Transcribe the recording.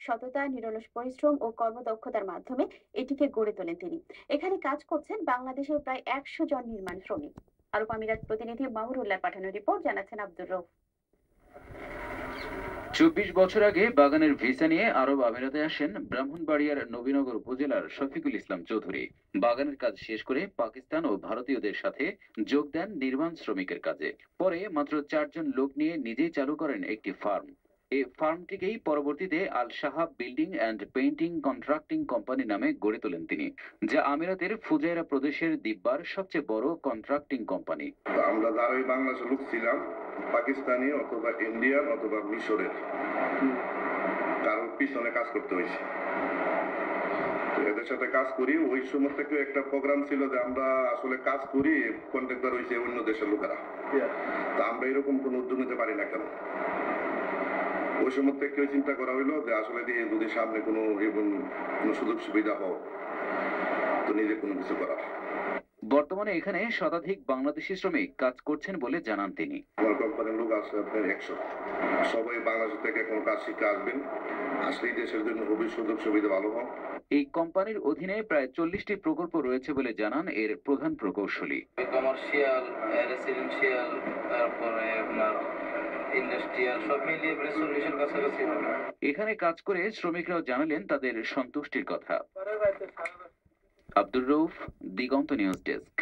সততা, নিরলস পরিশ্রম ও কর্মদক্ষতার মাধ্যমে এটিকে গড়ে তোলেন তিনি। এখানে কাজ করছেন বাংলাদেশের প্রায় 100 জন নির্মাণ শ্রমিক। আরব আমিরাত প্রতিনিধি মাহরুল্লাহ পাঠানো রিপোর্ট, জানাচ্ছেন আব্দুর রউফ। ২৪ বছর আগে বাগানের ভিসা নিয়ে আরব আমিরাতে আসেন ব্রাহ্মণবাড়িয়ার নবীনগর উপজেলার শফিকুল ইসলাম চৌধুরী। বাগানের কাজ শেষ করে পাকিস্তান ও ভারতীয়দের সাথে যোগ দেন নির্মাণ শ্রমিকের কাজে। পরে মাত্র 4 জন লোক নিয়ে নিজেই চালু করেন একটি ফার্ম। এই ফার্মটিকেই পরবর্তীতে Al Sahab building and painting contracting company নামে গড়ে তোলেন তিনি, যা আমিরাতের ফুজাইরা প্রদেশের দিব্যার সবচেয়ে বড় কন্ট্রাক্টিং কোম্পানি। আমরা যারা ওই বাংলাদেশের লোক ছিলাম, পাকিস্তানি অথবা ইন্ডিয়ান অথবা মিশরের, কারোর পিছনে কাজ করতে হয়েছে। এদের সাথে কাজ করি। ওই সময় থেকে একটা প্রোগ্রাম ছিল যে আমরা আসলে কাজ করি, কন্ট্রাক্টর হয়েছে অন্য দেশের লোকেরা। তা আমরা এরকম কোনো উদ্যোগ নিতে পারি না কেন? ওই সময় থেকে চিন্তা করা হইলো যে আসলে যদি সামনে কোনো সুযোগ সুবিধা হয় তো নিজে কোনো কিছু করার। বর্তমানে এখানে শতাধিক বাংলাদেশি শ্রমিক কাজ করছেন বলে জানান তিনি। আমার কোম্পানির লোক আছে আপনার 100। সবাই বাংলাদেশ থেকে কোনো কাজ শিখে আসবেন, আসলেই দেশের জন্য খুবই সুযোগ সুবিধা ভালো হয়। এই কোম্পানির অধীনে প্রায় 40টি প্রকল্প রয়েছে বলে জানান এর প্রধান প্রকৌশলী। কমার্শিয়াল, রেসিডেন্সিয়াল, তারপরে আপনার ইন্ডাস্ট্রিয়াল, সব মিলিয়ে প্রায় 40-এর কাছাকাছি হবে। এখানে কাজ করে শ্রমিকরাও জানালেন তাদের সন্তুষ্টির কথা। আব্দুর রউফ, দিগন্ত নিউজ ডেস্ক।